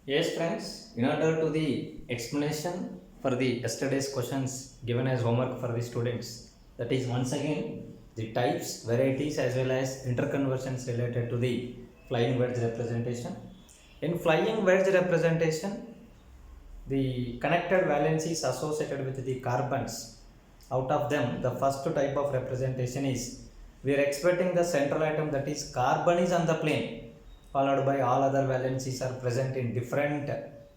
Yes, friends, in order to the explanation for the yesterday's questions given as homework for the students, that is once again the types, varieties as well as interconversions related to the flying wedge representation. In flying wedge representation, the connected valencies associated with the carbons, out of them the first type of representation is we are expecting the central atom, that is carbon, is on the plane, followed by all other valencies are present in different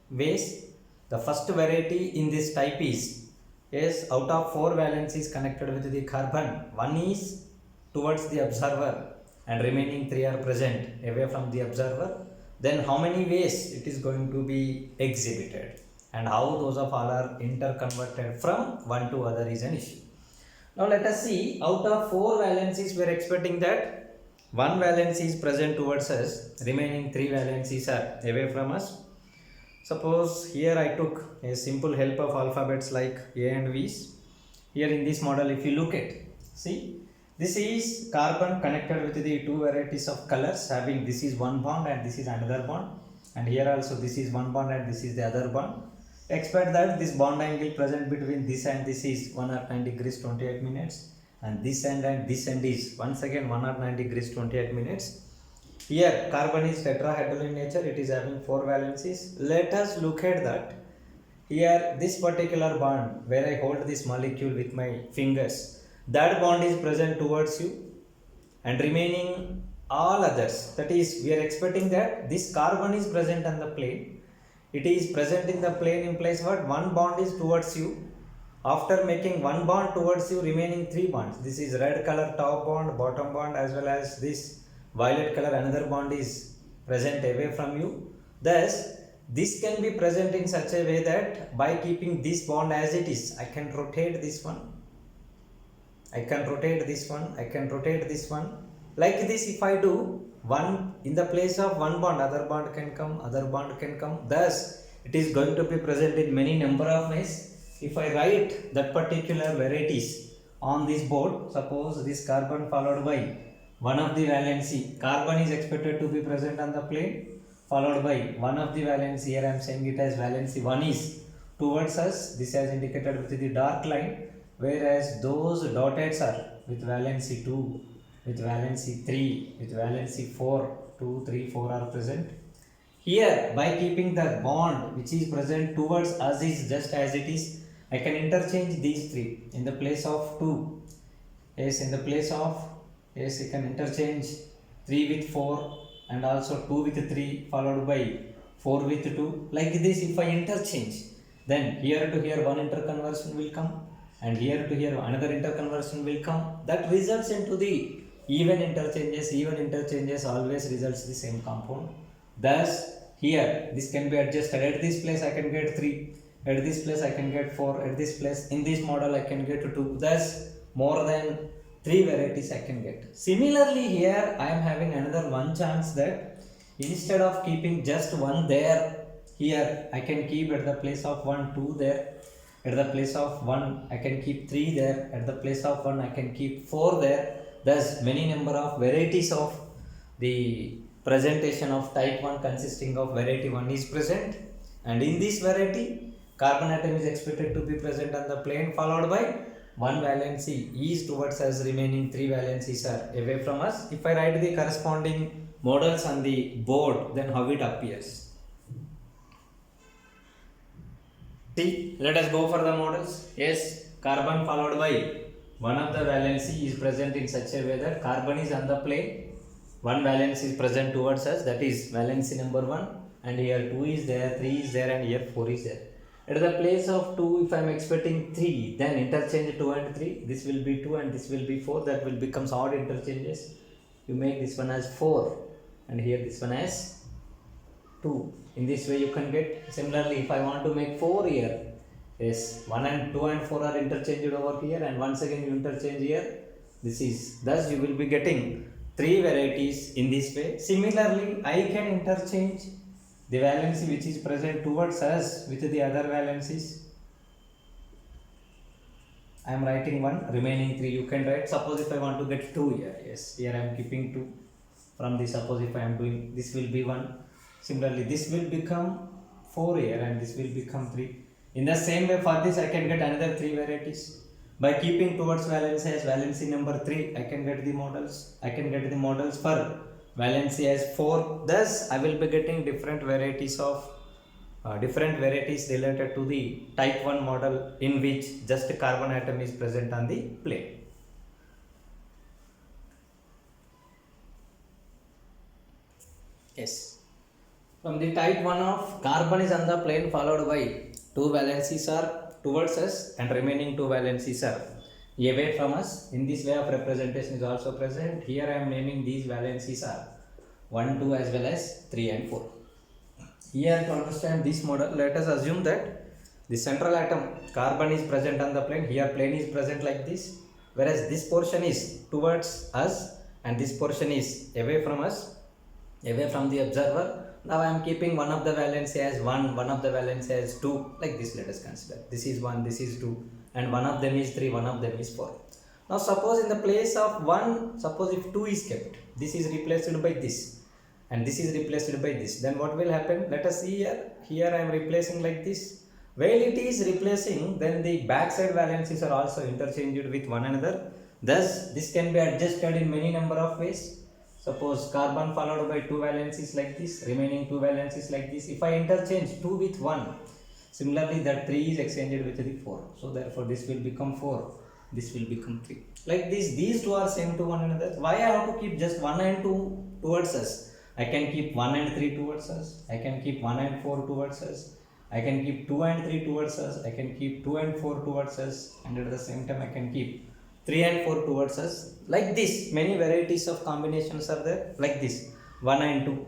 ways. The first variety in this type is, yes, out of 4 valencies connected with the carbon, one is towards the observer and remaining 3 are present away from the observer. Then how many ways it is going to be exhibited and how those of all are interconverted from one to other is an issue. Now let us see, out of 4 valencies we are expecting that one valency is present towards us, remaining 3 valencies are away from us. Suppose here I took a simple help of alphabets like A and V's. Here in this model, if you look at, see, this is carbon connected with the 2 varieties of colors, having this is one bond and this is another bond, and here also this is one bond and this is the other bond. Expect that this bond angle present between this and this is 109 degrees 28 minutes, and this end is once again 109 degrees 28 minutes. Here carbon is tetrahedral in nature, it is having 4 valencies. Let us look at that. Here this particular bond where I hold this molecule with my fingers, that bond is present towards you, and remaining all others, that is we are expecting that this carbon is present on the plane. It is present in the plane implies what? One bond is towards you. After making one bond towards you, remaining 3 bonds. This is red color top bond, bottom bond, as well as this violet color another bond is present away from you. Thus this can be present in such a way that by keeping this bond as it is, I can rotate this one, I can rotate this one, I can rotate this one. Like this, if I do one in the place of one bond, other bond can come, other bond can come. Thus it is going to be present in many number of ways. If I write that particular varieties on this board, suppose this carbon followed by one of the valency, carbon is expected to be present on the plane, followed by one of the valency, here I am saying it as valency 1 is towards us, this is indicated with the dark line, whereas those dotted are with valency 2, with valency 3, with valency 4, 2, 3, 4 are present. Here by keeping the bond which is present towards us is just as it is, I can interchange these 3 in the place of 2, yes, in the place of, yes, you can interchange 3 with 4 and also 2 with 3 followed by 4 with 2. Like this, if I interchange, then here to here one interconversion will come and here to here another interconversion will come. That results into the even interchanges. Even interchanges always results the same compound. Thus here this can be adjusted. At this place I can get 3, at this place I can get 4, at this place in this model I can get 2. Thus more than 3 varieties I can get. Similarly here I am having another one chance that instead of keeping just one there, here I can keep at the place of 1 2 there, at the place of 1 I can keep 3 there, at the place of 1 I can keep 4 there. Thus many number of varieties of the presentation of type 1 consisting of variety 1 is present, and in this variety carbon atom is expected to be present on the plane, followed by one valency is towards us, remaining 3 valencies are away from us. If I write the corresponding models on the board, then how it appears. See, let us go for the models. Yes, carbon followed by one of the valency is present in such a way that carbon is on the plane, one valence is present towards us, that is valency number 1, and here 2 is there, 3 is there, and here 4 is there. At the place of 2, if I am expecting 3, then interchange 2 and 3, this will be 2 and this will be 4, that will become odd interchanges. You make this one as 4 and here this one as 2. In this way you can get. Similarly, if I want to make 4 here, yes, 1 and 2 and 4 are interchanged over here, and once again you interchange here, this is, thus you will be getting 3 varieties in this way. Similarly, I can interchange the valency which is present towards us with the other valencies. I am writing 1, remaining 3 you can write. Suppose if I want to get 2 here, yes, here I am keeping 2. From this, suppose if I am doing, this will be 1. Similarly, this will become 4 here and this will become 3. In the same way for this I can get another 3 varieties. By keeping towards valency as valency number 3, I can get the models. I can get the models for valency as 4. Thus, I will be getting different varieties related to the type 1 model in which just a carbon atom is present on the plane. Yes. From the type 1 of carbon is on the plane followed by 2 valencies are towards us and remaining 2 valencies are away from us. In this way of representation is also present. Here I am naming these valencies are 1, 2 as well as 3 and 4. Here to understand this model, let us assume that the central atom carbon is present on the plane. Here plane is present like this, whereas this portion is towards us and this portion is away from us, away from the observer. Now I am keeping one of the valency as 1, one of the valency as 2, like this let us consider. This is 1, this is 2 and one of them is 3, one of them is 4. Now suppose in the place of 1, suppose if 2 is kept, this is replaced by this and this is replaced by this, then what will happen? Let us see here. Here I am replacing like this. While it is replacing, then the backside valencies are also interchanged with one another. Thus this can be adjusted in many number of ways. Suppose carbon followed by 2 valencies like this, remaining 2 valencies like this. If I interchange 2 with 1, similarly that 3 is exchanged with the 4. So therefore this will become 4, this will become 3. Like this, these two are same to one another. Why I have to keep just 1 and 2 towards us? I can keep 1 and 3 towards us. I can keep 1 and 4 towards us. I can keep 2 and 3 towards us. I can keep 2 and 4 towards us. And at the same time I can keep 3 and 4 towards us. Like this, many varieties of combinations are there. Like this, 1 and 2.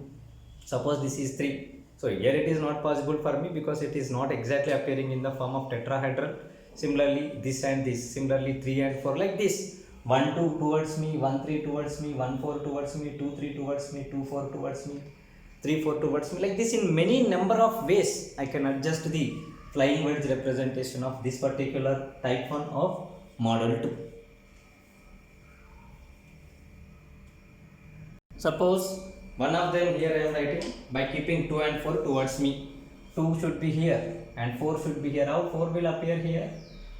Suppose this is 3. So here it is not possible for me because it is not exactly appearing in the form of tetrahedral. Similarly, this and this. Similarly, 3 and 4. Like this. 1 2 towards me, 1 3 towards me, 1 4 towards me, 2 3 towards me, 2 4 towards me, 3 4 towards me. Like this, in many number of ways I can adjust the flying wedge representation of this particular type 1 of model 2. Suppose one of them here I am writing by keeping 2 and 4 towards me. 2 should be here and 4 should be here. How 4 will appear here?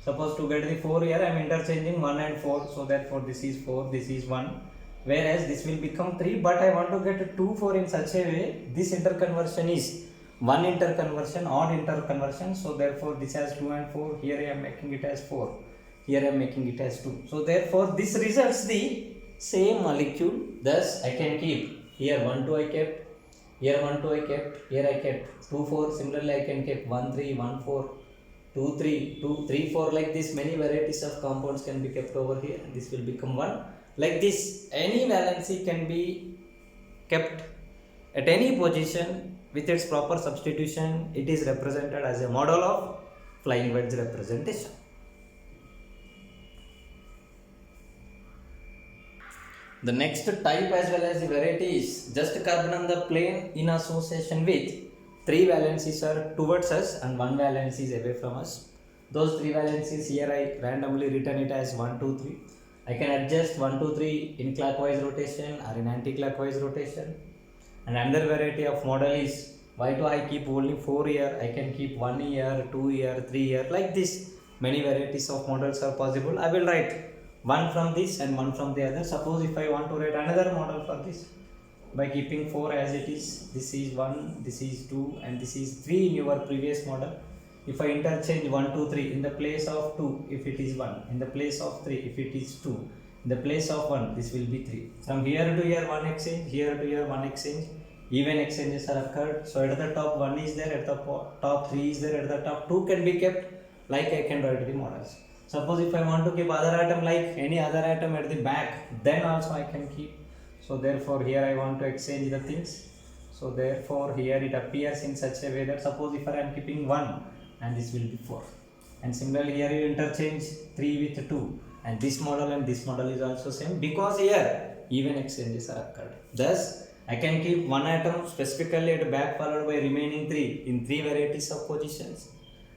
Suppose to get the 4 here I am interchanging 1 and 4, so therefore this is 4, this is 1, whereas this will become 3, but I want to get 2 4 in such a way this interconversion is 1 interconversion, odd interconversion, so therefore this has 2 and 4, here I am making it as 4, here I am making it as 2, so therefore this results the same molecule. Thus I can keep here 1 2 I kept, here 1 2 I kept, here I kept 2 4, similarly I can keep 1 3 1 4 2 3 2 3 4, like this many varieties of compounds can be kept over here and this will become 1. Like this, any valency can be kept at any position with its proper substitution. It is represented as a model of flying wedge representation. The next type as well as the variety is just carbon on the plane in association with 3 valencies are towards us and 1 valency is away from us. Those 3 valencies here I randomly written it as 1 2 3. I can adjust 1 2 3 in clockwise rotation or in anti-clockwise rotation. And another variety of model is, why do I keep only 4 here? I can keep 1 here, 2 here, 3 here, like this. Many varieties of models are possible. I will write one from this and one from the other. Suppose if I want to write another model for this, by keeping 4 as it is, this is 1, this is 2 and this is 3 in your previous model. If I interchange 1 2 3 in the place of 2 if it is 1, in the place of 3 if it is 2, in the place of 1 this will be 3. From here to here 1 exchange, here to here 1 exchange, even exchanges are occurred. So at the top 1 is there, at the top 3 is there, at the top 2 can be kept, like I can write the models. Suppose if I want to keep other atom like any other atom at the back, then also I can keep. So therefore here I want to exchange the things. So therefore here it appears in such a way that suppose if I am keeping 1 and this will be 4. And similarly here you interchange 3 with 2 and this model is also same, because here even exchanges are occurred. Thus I can keep one atom specifically at back followed by remaining 3 in 3 varieties of positions.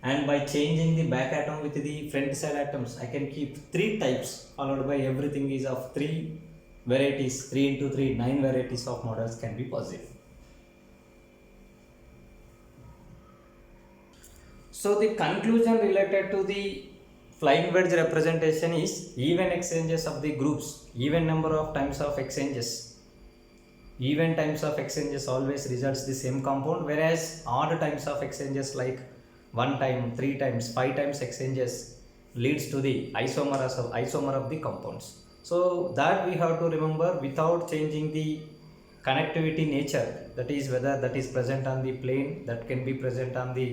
And by changing the back atom with the front side atoms, I can keep 3 types followed by everything is of 3 varieties. 3 into 3, 9 varieties of models can be possible. So the conclusion related to the flying wedge representation is even exchanges of the groups, even number of times of exchanges. Even times of exchanges always results the same compound, whereas odd times of exchanges like 1 time, 3 times, 5 times exchanges leads to the isomer of the compounds. So that we have to remember without changing the connectivity nature, that is whether that is present on the plane, that can be present on the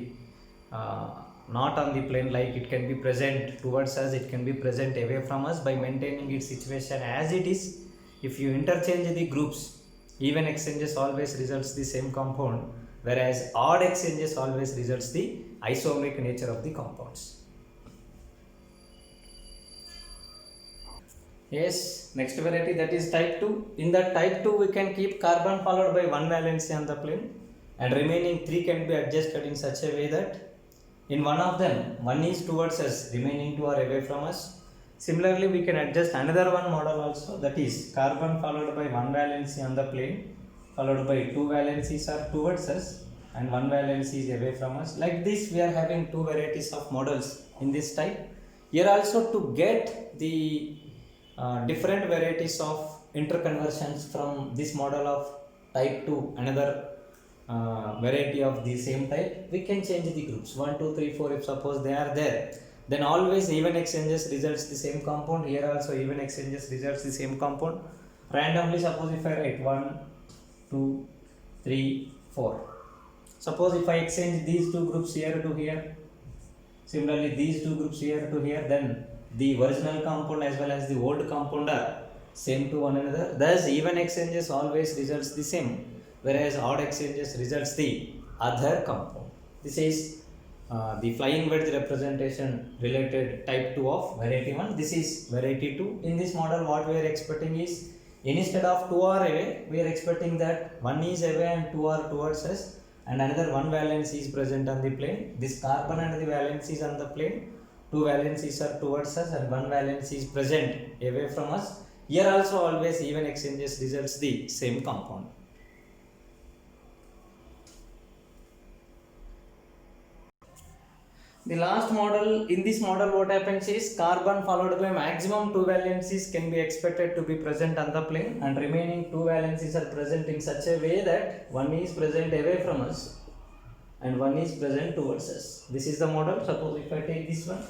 not on the plane, like it can be present towards us, it can be present away from us. By maintaining its situation as it is, if you interchange the groups, even exchanges always results the same compound, whereas odd exchanges always results the isomeric nature of the compounds. Yes, next variety, that is type 2. In that type 2 we can keep carbon followed by 1 valency on the plane, and remaining 3 can be adjusted in such a way that in one of them, 1 is towards us, remaining 2 are away from us. Similarly, we can adjust another one model also, that is carbon followed by 1 valency on the plane, followed by 2 valencies are towards us and 1 valency is away from us. Like this, we are having 2 varieties of models in this type. Here also, to get the different varieties of interconversions from this model of type 2 another variety of the same type, we can change the groups 1, 2, 3, 4. If suppose they are there, then always even exchanges results the same compound. Here also even exchanges results the same compound. Randomly, suppose if I write 1, 2, 3, 4. Suppose if I exchange these two groups here to here, similarly these two groups here to here, then the original compound as well as the old compound are same to one another. Thus even exchanges always results the same, whereas odd exchanges results the other compound. This is the flying wedge representation related type 2 of variety 1. This is variety 2. In this model, what we are expecting is, instead of 2 are away, we are expecting that 1 is away and 2 are towards us, and another 1 valence is present on the plane. This carbon and the valence is on the plane, 2 valencies are towards us and 1 valence is present away from us. Here also always even exchanges results the same compound. The last model, in this model what happens is carbon followed by maximum 2 valencies can be expected to be present on the plane, and remaining 2 valencies are present in such a way that 1 is present away from us and 1 is present towards us. This is the model. Suppose if I take this one,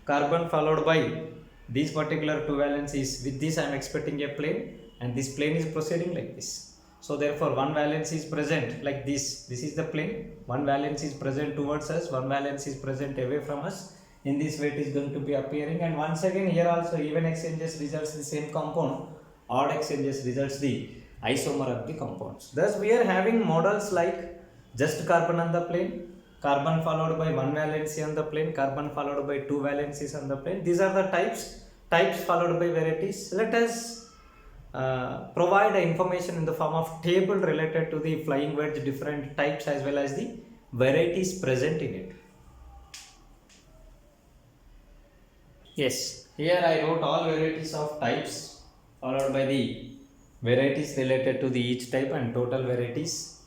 carbon followed by these particular 2 valencies, with this I am expecting a plane, and this plane is proceeding like this. So therefore 1 valence is present like this. This is the plane. 1 valence is present towards us, 1 valence is present away from us. In this way it is going to be appearing, and once again here also even exchanges results the same compound, odd exchanges results the isomer of the compounds. Thus we are having models like just carbon on the plane, carbon followed by 1 valency on the plane, carbon followed by 2 valencies on the plane. These are the types followed by varieties. Let us provide information in the form of table related to the flying wedge different types as well as the varieties present in it. Yes, here I wrote all varieties of types followed by the varieties related to the each type and total varieties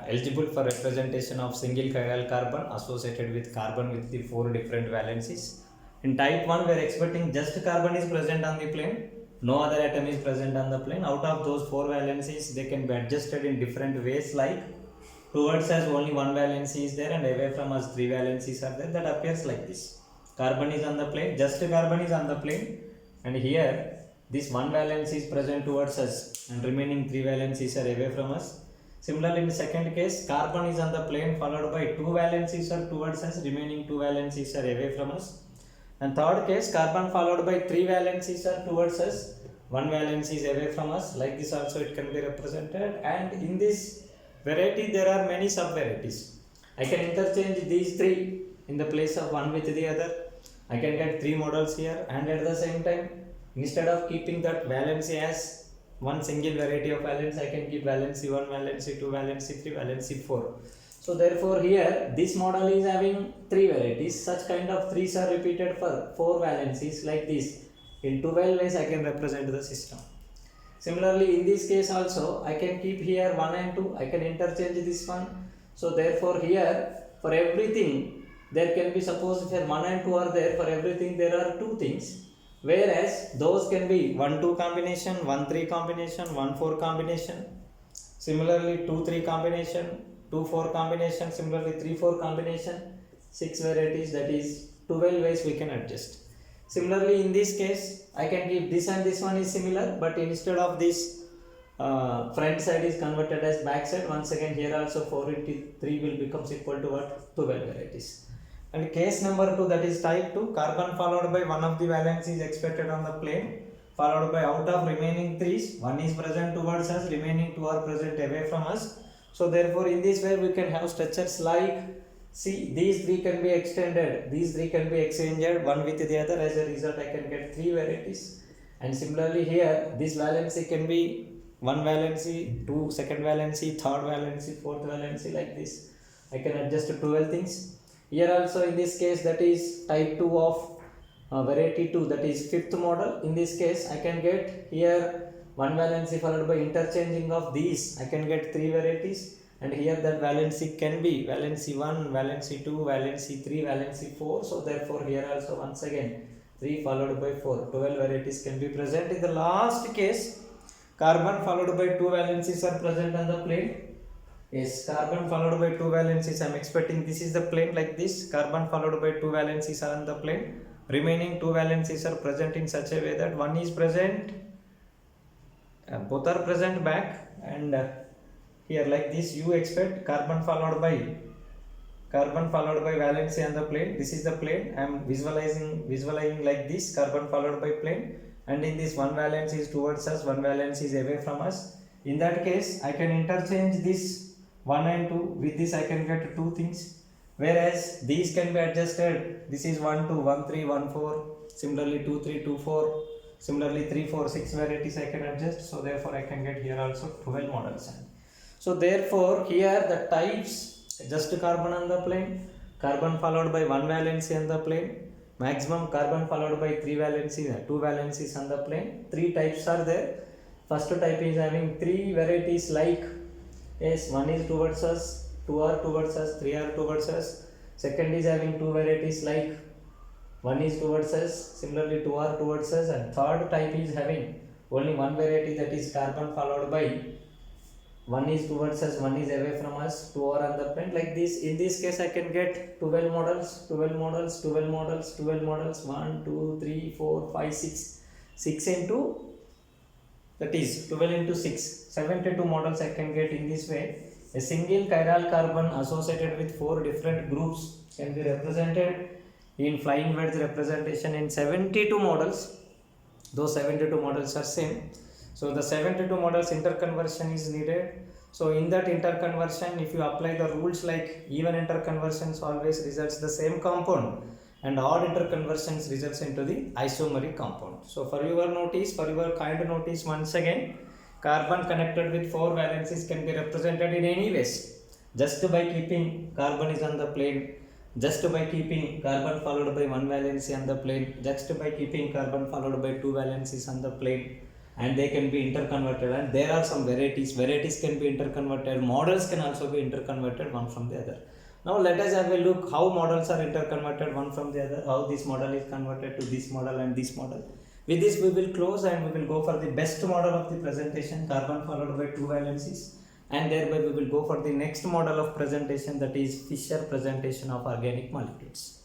eligible for representation of single chiral carbon associated with carbon with the 4 different valencies. In type 1 we are expecting just carbon is present on the plane, no other atom is present on the plane. Out of those 4 valencies, they can be adjusted in different ways, like towards us only 1 valency is there and away from us 3 valencies are there. That appears like this. Carbon is on the plane, just carbon is on the plane, and here this 1 valency is present towards us and remaining 3 valencies are away from us. Similarly, in the second case, carbon is on the plane followed by 2 valencies are towards us, remaining 2 valencies are away from us. And third case, carbon followed by 3 valencies are towards us, 1 valency is away from us. Like this also it can be represented, and in this variety there are many sub varieties. I can interchange these 3 in the place of one with the other. I can get 3 models here, and at the same time, instead of keeping that valency as one single variety of valence, I can keep valency 1, valency 2, valency 3, valency 4. So therefore here this model is having 3 varieties. Such kind of 3s are repeated for 4 valencies like this. In 12 ways I can represent the system. Similarly in this case also I can keep here 1 and 2. I can interchange this one. So therefore here for everything there can be, suppose if 1 and 2 are there, for everything there are two things, whereas those can be 1-2 combination, 1-3 combination, 1-4 combination, similarly 2-3 combination, 2-4 combination, similarly 3-4 combination, 6 varieties, that is 12 ways we can adjust. Similarly in this case I can give this and this one is similar, but instead of this front side is converted as back side. Once again here also 4 into 3 will becomes equal to what? 12 varieties. And case number 2, that is type 2, carbon followed by one of the valence is expected on the plane, followed by out of remaining 3s, one is present towards us, remaining 2 are present away from us. So therefore in this way we can have structures like, see, these 3 can be extended, these 3 can be exchanged one with the other, as a result I can get 3 varieties. And similarly here this valency can be 1 valency, 2 second valency, third valency, fourth valency, like this. I can adjust to 12 things. Here also in this case, that is type 2 of variety 2, that is 5th model. In this case I can get here 1 valency followed by interchanging of these, I can get 3 varieties. And here that valency can be valency 1, valency 2, valency 3, valency 4. So therefore here also once again 3 followed by 4, 12 varieties can be present. In the last case, carbon followed by 2 valencies are present on the plane. Yes, carbon followed by 2 valencies, I am expecting this is the plane like this, carbon followed by 2 valencies are on the plane, remaining 2 valencies are present in such a way that one is present, both are present back, and here like this you expect carbon followed by valency on the plane. This is the plane, I am visualizing like this, carbon followed by plane, and in this 1 valence is towards us, 1 valence is away from us. In that case I can interchange this 1 and 2, with this I can get 2 things, whereas these can be adjusted. This is 1 2, 1 3, 1 4, similarly 2 3, 2 4, similarly 3 4, 6 varieties I can adjust. So therefore I can get here also 12 models. So therefore here the types, just carbon on the plane, carbon followed by 1 valency on the plane, maximum carbon followed by 3 valencies, 2 valencies on the plane. 3 types are there. First type is having 3 varieties like, yes, 1 is towards us, 2 are towards us, 3 are towards us. Second is having 2 varieties like 1 is towards us, similarly 2 are towards us. And third type is having only 1 variety, that is carbon followed by 1 is towards us, 1 is away from us, 2 are on the plane, like this. In this case I can get 12 models, 12 models, 12 models, 12 models, 1 2 3 4 5 6, 6 into, that is 12 into 6, 72 models I can get in this way. A single chiral carbon associated with 4 different groups can be represented in flying wedge representation in 72 models. Those 72 models are same. So the 72 models interconversion is needed. So in that interconversion, if you apply the rules like even interconversions always results the same compound, and odd interconversions results into the isomeric compound. So for your notice, for your kind notice, once again, carbon connected with 4 valencies can be represented in any ways, just by keeping carbon is on the plane, just by keeping carbon followed by 1 valency on the plane, just by keeping carbon followed by 2 valencies on the plane, and they can be interconverted. And there are some varieties can be interconverted, models can also be interconverted one from the other. Now let us have a look how models are interconverted one from the other, how this model is converted to this model and this model. With this we will close and we will go for the best model of the presentation, carbon followed by 2 valencies, and thereby we will go for the next model of presentation, that is Fischer presentation of organic molecules.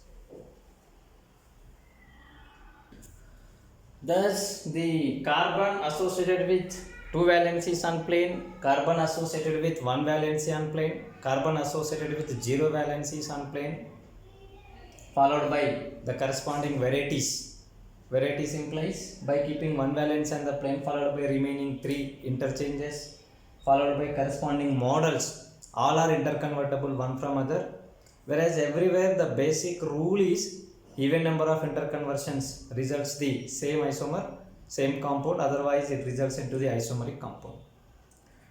Thus the carbon associated with 2 valencies on plane, carbon associated with 1 valency on plane, carbon associated with 0 valencies on plane, followed by the corresponding varieties. Varieties implies by keeping 1 valence on the plane, followed by remaining 3 interchanges, followed by corresponding models. All are interconvertible one from other, whereas everywhere the basic rule is even number of interconversions results the same isomer, same compound, otherwise it results into the isomeric compound.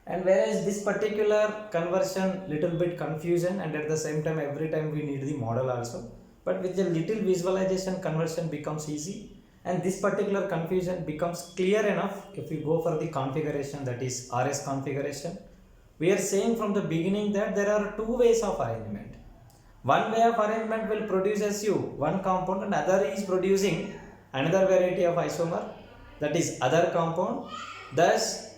And whereas this particular conversion little bit confusion, and at the same time every time we need the model also, but with a little visualization conversion becomes easy, and this particular confusion becomes clear enough if we go for the configuration, that is RS configuration. We are saying from the beginning that there are 2 ways of arrangement. One way of arrangement will produce SU, one compound, and other is producing another variety of isomer, that is other compound. Thus,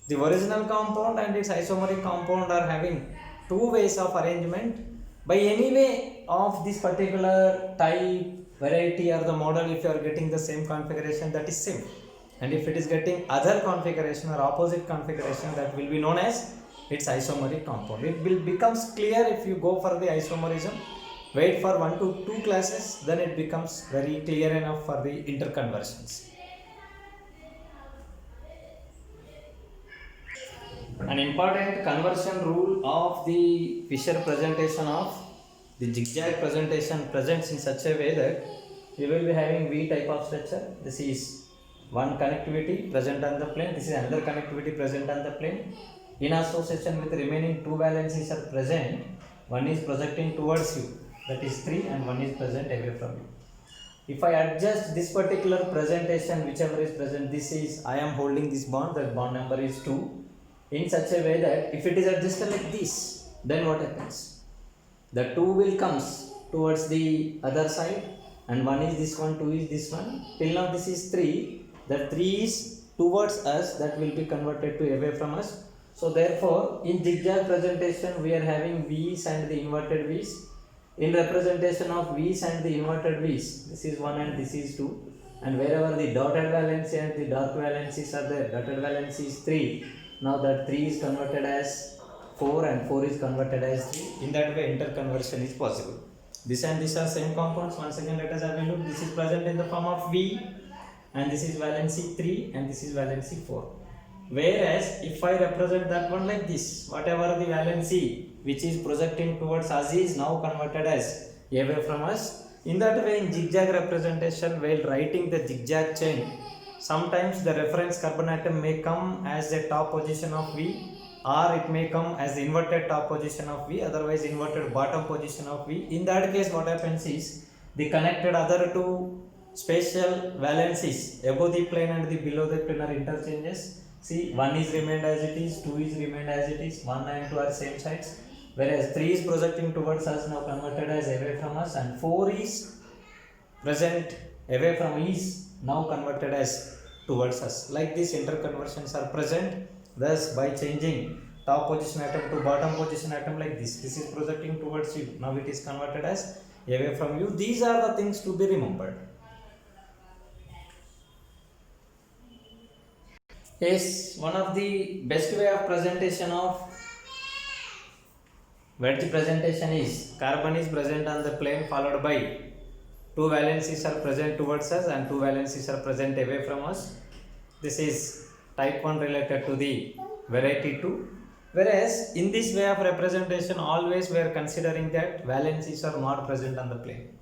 the original compound and its isomeric compound are having two ways of arrangement. By any way of this particular type, variety or the model, if you are getting the same configuration, that is same. And if it is getting other configuration or opposite configuration, that will be known as its isomeric compound. It will becomes clear if you go for the isomerism. Wait for 1 to 2 classes, then it becomes very clear enough for the interconversions. An important conversion rule of the Fisher presentation of the zigzag presentation presents in such a way that you will be having V type of structure. This is one connectivity present on the plane, this is another connectivity present on the plane. In association with remaining two valencies are present, one is projecting towards you, that is 3, and one is present away from you. If I adjust this particular presentation, whichever is present, this is, I am holding this bond, that bond number is 2, in such a way that if it is adjusted like this, then what happens? The 2 will comes towards the other side, and 1 is this one, 2 is this one. Till now this is 3, that 3 is towards us, that will be converted to away from us. So therefore, in zigzag presentation we are having V's and the inverted V's. In representation of V's and the inverted V's, this is 1 and this is 2. And wherever the dotted valency and the dark valencies are there, dotted valency is 3. Now that 3 is converted as 4 and 4 is converted as 3. In that way interconversion is possible. This and this are same compounds. Once again let us have a look. This is present in the form of V, and this is valency 3 and this is valency 4. Whereas if I represent that one like this, whatever the valency which is projecting towards us is now converted as away from us. In that way, in zigzag representation, while writing the zigzag chain, sometimes the reference carbon atom may come as the top position of V, or it may come as the inverted top position of V, otherwise inverted bottom position of V. In that case, what happens is the connected other two spatial valencies above the plane and the below the plane are interchanges. See, 1 is remained as it is, 2 is remained as it is, 1 and 2 are same sides, whereas 3 is projecting towards us, now converted as away from us, and 4 is present away from is now converted as towards us. Like this interconversions are present. Thus by changing top position atom to bottom position atom like this is projecting towards you, now it is converted as away from you. These are the things to be remembered. Yes, one of the best way of presentation of wedge presentation is carbon is present on the plane followed by two valencies are present towards us and two valencies are present away from us. This is type 1 related to the variety 2. Whereas in this way of representation, always we are considering that valencies are not present on the plane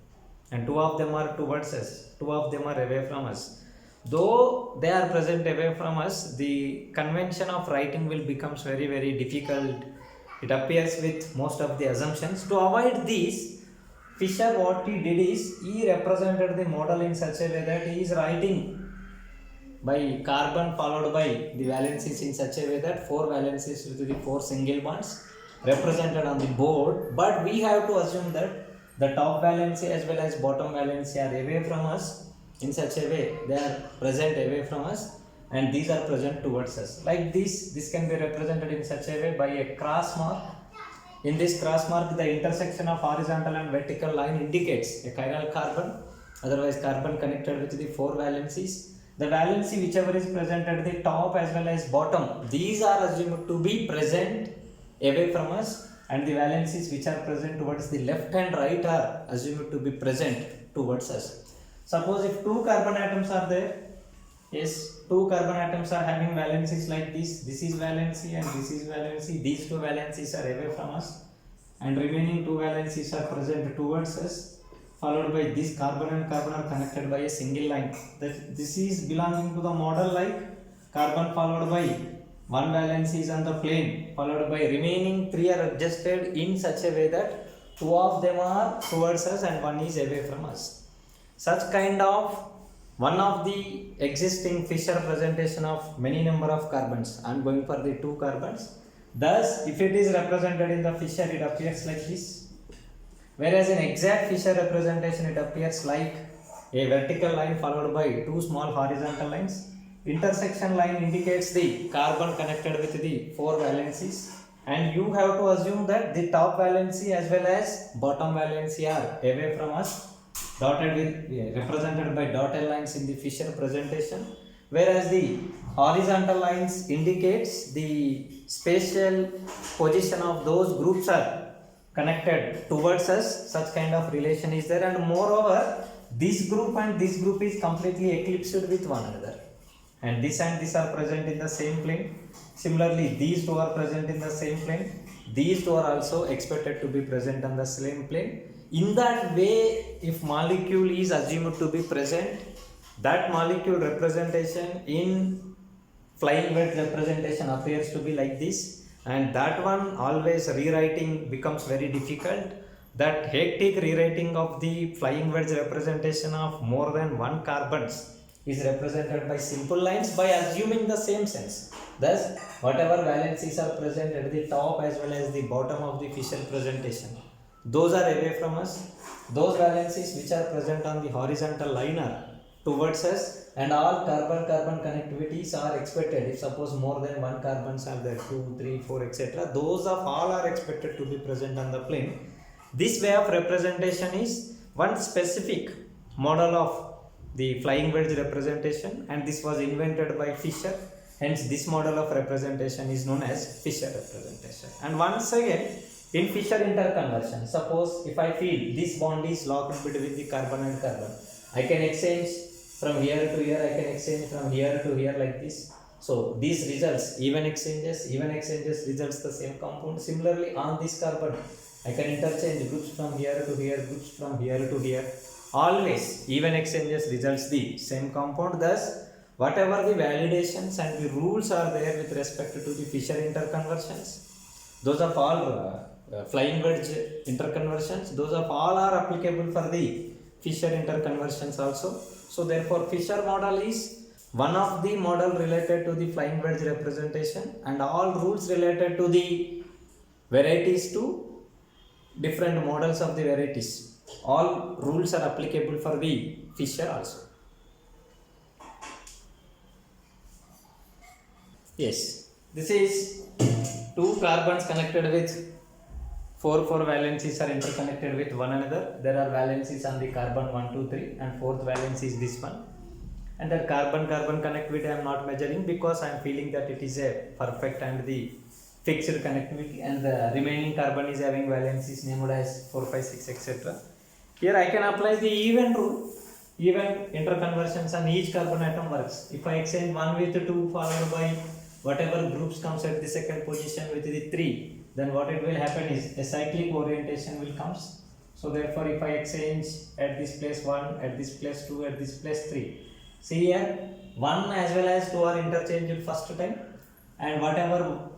and two of them are towards us, two of them are away from us. Though they are present away from us, the convention of writing will becomes very difficult. It appears with most of the assumptions. To avoid this, Fisher what he did is he represented the model in such a way that he is writing by carbon followed by the valencies in such a way that 4 valencies with the 4 single bonds represented on the board, but we have to assume that the top valency as well as bottom valency are away from us. In such a way they are present away from us and these are present towards us. Like this can be represented in such a way by a cross mark. In this cross mark, the intersection of horizontal and vertical line indicates a chiral carbon, otherwise carbon connected with the 4 valencies. The valency whichever is present at the top as well as bottom, these are assumed to be present away from us, and the valencies which are present towards the left and right are assumed to be present towards us. Suppose if 2 carbon atoms are there, yes, 2 carbon atoms are having valencies like this is valency and this is valency, these 2 valencies are away from us and remaining 2 valencies are present towards us, followed by this carbon and carbon are connected by a single line. This is belonging to the model like carbon followed by 1 valency is on the plane, followed by remaining 3 are adjusted in such a way that 2 of them are towards us and 1 is away from us. Such kind of one of the existing Fisher presentation of many number of carbons. I am going for the 2 carbons. Thus, if it is represented in the Fisher, it appears like this. Whereas in exact Fisher representation, it appears like a vertical line followed by two small horizontal lines. Intersection line indicates the carbon connected with the four valencies, and you have to assume that the top valency as well as bottom valency are away from us, dotted with represented by dotted lines in the Fisher presentation, whereas the horizontal lines indicates the spatial position of those groups are connected towards us. Such kind of relation is there, and moreover this group and this group is completely eclipsed with one another, and this are present in the same plane. Similarly, these two are present in the same plane, these two are also expected to be present on the same plane. In that way, if molecule is assumed to be present, that molecule representation in flying wedge representation appears to be like this, and that one always rewriting becomes very difficult. That hectic rewriting of the flying wedge representation of more than one carbons is represented by simple lines by assuming the same sense. Thus, whatever valencies are present at the top as well as the bottom of the Fisher presentation, those are away from us. Those valencies which are present on the horizontal line are towards us, and all carbon-carbon connectivities are expected. If suppose more than one carbons are there, 2, 3, 4, etc., those of all are expected to be present on the plane. This way of representation is one specific model of the flying wedge representation, and this was invented by Fisher. Hence, this model of representation is known as Fisher representation. And once again, in Fisher interconversion, suppose if I feel this bond is locked between the carbon and carbon, I can exchange from here to here, I can exchange from here to here like this. So these results, even exchanges results the same compound. Similarly, on this carbon, I can interchange groups from here to here, groups from here to here. Always, even exchanges results the same compound. Thus, whatever the validations and the rules are there with respect to the Fisher interconversions, those of all flying wedge interconversions, those of all are applicable for the Fisher interconversions also. So therefore, Fisher model is one of the model related to the flying wedge representation, and all rules related to the varieties to different models of the varieties. All rules are applicable for the Fisher also. Yes, this is two carbons connected with four valencies are interconnected with one another. There are valencies on the carbon 1, 2, 3, and fourth valence is this one. And that carbon-carbon connectivity I am not measuring because I am feeling that it is a perfect and the fixed connectivity, and the remaining carbon is having valencies named as 4, 5, 6, etc. Here I can apply the even rule. Even interconversions on each carbon atom works. If I exchange 1 with 2 followed by whatever groups comes at the second position with the 3, then what it will happen is a cyclic orientation will comes. So therefore, if I exchange at this place 1, at this place 2, at this place 3, see here 1 as well as 2 are interchanged first time, and whatever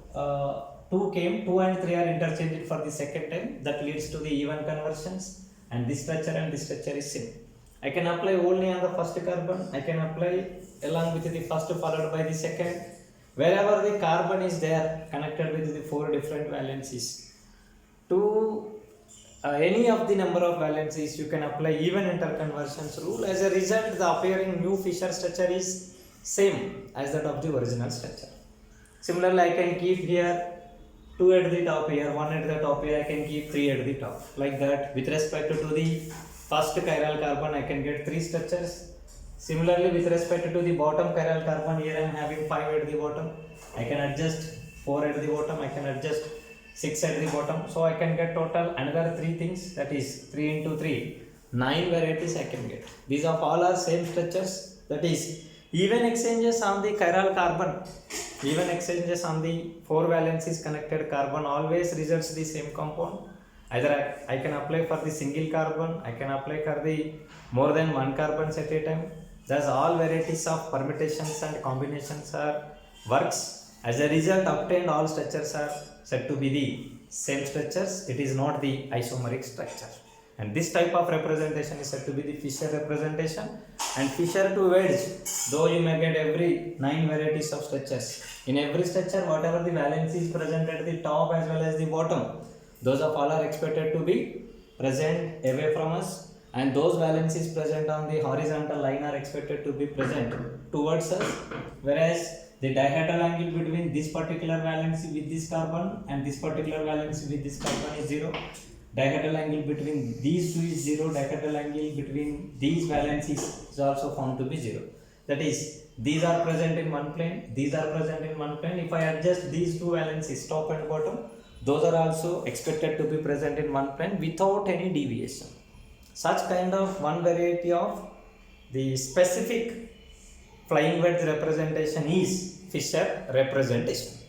2 came, 2 and 3 are interchanged for the second time. That leads to the even conversions, and this structure and this structure is same. I can apply only on the first carbon, I can apply along with the first followed by the second. Wherever the carbon is there connected with the 4 different valencies, to any of the number of valencies you can apply even interconversions rule. As a result, the appearing new Fisher structure is same as that of the original structure. Similarly, I can keep here 2 at the top here, 1 at the top here, I can keep 3 at the top. Like that, with respect to the first chiral carbon, I can get 3 structures. Similarly, with respect to the bottom chiral carbon, here I am having 5 at the bottom. I can adjust 4 at the bottom, I can adjust 6 at the bottom. So I can get total another 3 things, that is 3 into 3, 9 varieties I can get. These of all are same structures, that is even exchanges on the chiral carbon, even exchanges on the 4 valencies connected carbon always results the same compound. Either I can apply for the single carbon, I can apply for the more than one carbons at a time. Thus all varieties of permutations and combinations are works. As a result, obtained all structures are said to be the same structures. It is not the isomeric structure. And this type of representation is said to be the Fisher representation. And Fisher to wedge, though you may get every 9 varieties of structures. In every structure, whatever the valence is present at the top as well as the bottom, those of all are expected to be present away from us, and those valencies present on the horizontal line are expected to be present towards us, whereas the dihedral angle between this particular valency with this carbon and this particular valency with this carbon is 0. Dihedral angle between these two is 0. Dihedral angle between these valencies is also found to be 0. That is, these are present in one plane, these are present in one plane. If I adjust these two valencies, top and bottom, those are also expected to be present in one plane without any deviation. Such kind of one variety of the specific flying wedge representation is Fisher representation.